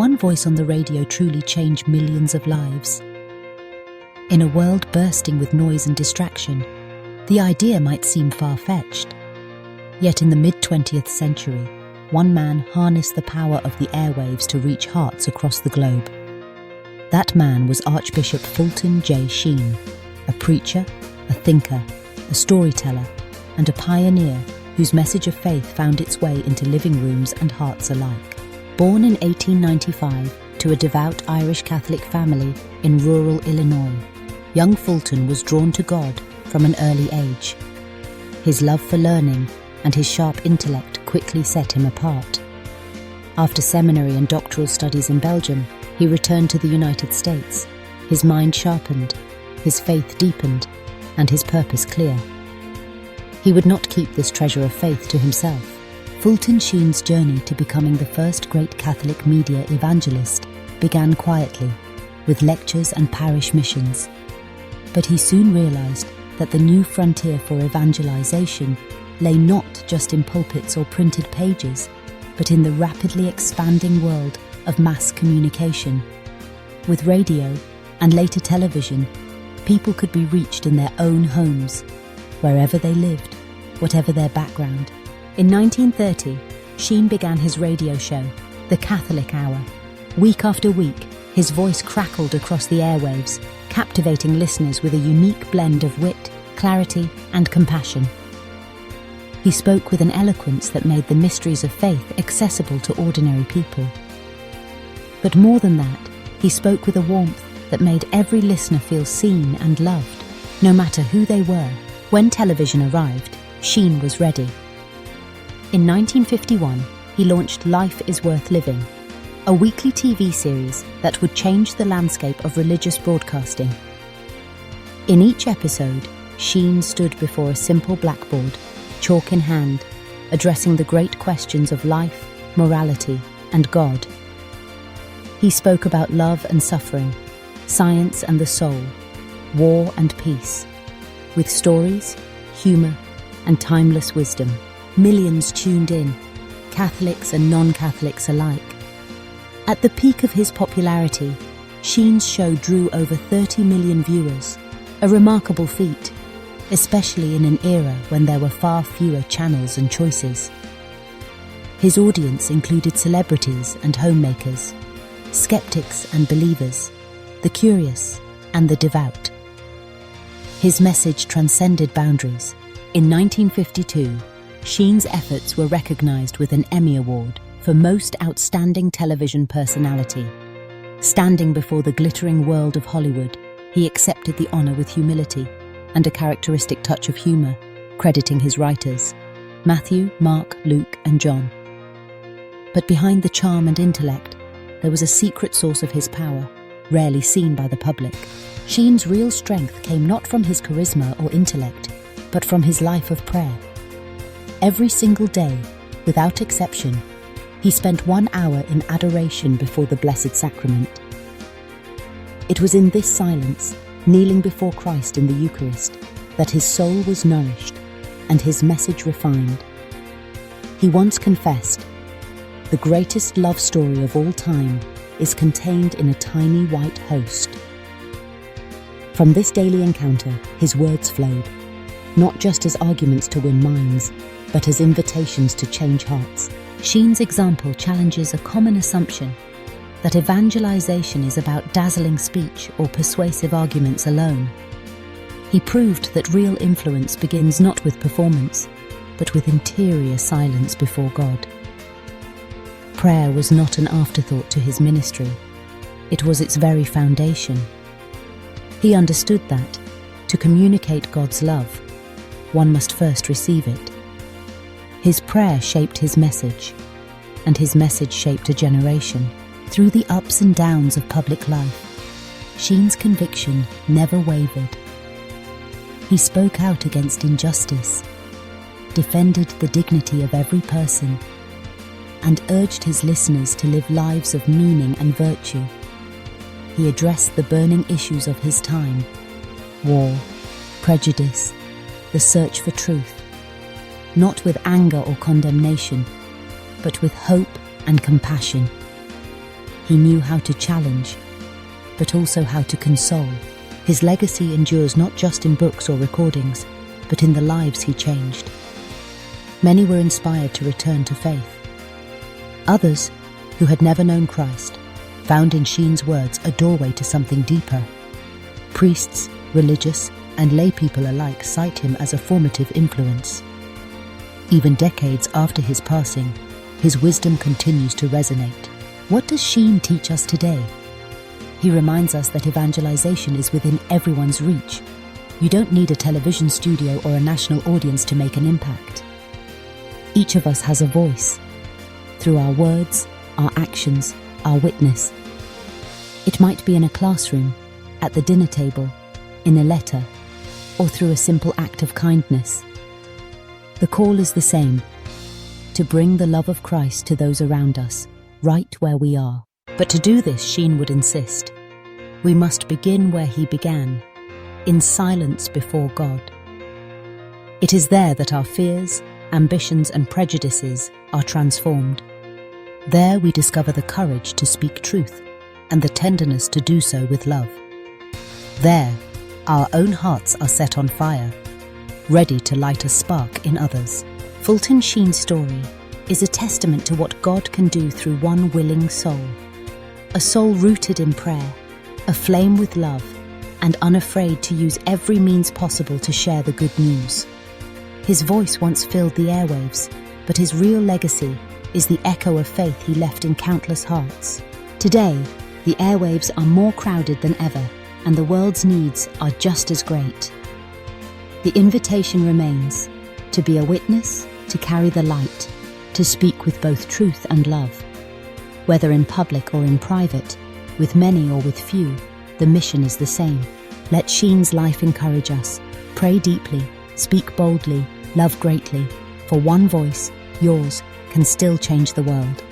one voice on the radio truly change millions of lives? In a world bursting with noise and distraction, the idea might seem far-fetched. Yet in the mid-20th century, one man harnessed the power of the airwaves to reach hearts across the globe. That man was Archbishop Fulton J. Sheen, a preacher, a thinker, a storyteller, and a pioneer whose message of faith found its way into living rooms and hearts alike. Born in 1895 to a devout Irish Catholic family in rural Illinois, young Fulton was drawn to God from an early age. His love for learning and his sharp intellect quickly set him apart. After seminary and doctoral studies in Belgium, he returned to the United States, his mind sharpened, his faith deepened, and his purpose clear. He would not keep this treasure of faith to himself. Fulton Sheen's journey to becoming the first great Catholic media evangelist began quietly, with lectures and parish missions. But he soon realized that the new frontier for evangelization lay not just in pulpits or printed pages, but in the rapidly expanding world of mass communication. With radio and later television, people could be reached in their own homes, wherever they lived, whatever their background. In 1930, Sheen began his radio show, The Catholic Hour. Week after week, his voice crackled across the airwaves, captivating listeners with a unique blend of wit, clarity, and compassion. He spoke with an eloquence that made the mysteries of faith accessible to ordinary people. But more than that, he spoke with a warmth that made every listener feel seen and loved, no matter who they were. When television arrived, Sheen was ready. In 1951, he launched Life is Worth Living, a weekly TV series that would change the landscape of religious broadcasting. In each episode, Sheen stood before a simple blackboard, chalk in hand, addressing the great questions of life, morality, and God. He spoke about love and suffering, science and the soul, war and peace. With stories, humor, and timeless wisdom, millions tuned in, Catholics and non-Catholics alike. At the peak of his popularity, Sheen's show drew over 30 million viewers, a remarkable feat, especially in an era when there were far fewer channels and choices. His audience included celebrities and homemakers, skeptics and believers, the curious and the devout. His message transcended boundaries. In 1952, Sheen's efforts were recognized with an Emmy Award for Most Outstanding Television Personality. Standing before the glittering world of Hollywood, he accepted the honor with humility and a characteristic touch of humor, crediting his writers, Matthew, Mark, Luke, and John. But behind the charm and intellect, there was a secret source of his power, rarely seen by the public. Sheen's real strength came not from his charisma or intellect, but from his life of prayer. Every single day, without exception, he spent 1 hour in adoration before the Blessed Sacrament. It was in this silence, kneeling before Christ in the Eucharist, that his soul was nourished and his message refined. He once confessed, "The greatest love story of all time is contained in a tiny white host." From this daily encounter, his words flowed, not just as arguments to win minds, but as invitations to change hearts. Sheen's example challenges a common assumption that evangelization is about dazzling speech or persuasive arguments alone. He proved that real influence begins not with performance, but with interior silence before God. Prayer was not an afterthought to his ministry. It was its very foundation. He understood that, to communicate God's love, one must first receive it. His prayer shaped his message, and his message shaped a generation. Through the ups and downs of public life, Sheen's conviction never wavered. He spoke out against injustice, defended the dignity of every person, and urged his listeners to live lives of meaning and virtue. He addressed the burning issues of his time: war, prejudice, the search for truth, not with anger or condemnation, but with hope and compassion. He knew how to challenge, but also how to console. His legacy endures not just in books or recordings, but in the lives he changed. Many were inspired to return to faith. Others, who had never known Christ, found in Sheen's words a doorway to something deeper. Priests, religious, and lay people alike cite him as a formative influence. Even decades after his passing, his wisdom continues to resonate. What does Sheen teach us today? He reminds us that evangelization is within everyone's reach. You don't need a television studio or a national audience to make an impact. Each of us has a voice. Through our words, our actions, our witness. It might be in a classroom, at the dinner table, in a letter, or through a simple act of kindness. The call is the same, to bring the love of Christ to those around us, right where we are. But to do this, Sheen would insist, we must begin where he began, in silence before God. It is there that our fears, ambitions, and prejudices are transformed. There we discover the courage to speak truth and the tenderness to do so with love. There, our own hearts are set on fire, ready to light a spark in others. Fulton Sheen's story is a testament to what God can do through one willing soul. A soul rooted in prayer, aflame with love, and unafraid to use every means possible to share the good news. His voice once filled the airwaves, but his real legacy is the echo of faith he left in countless hearts. Today, the airwaves are more crowded than ever, and the world's needs are just as great. The invitation remains to be a witness, to carry the light, to speak with both truth and love. Whether in public or in private, with many or with few, the mission is the same. Let Sheen's life encourage us. Pray deeply, speak boldly, love greatly, for one voice, yours, can still change the world.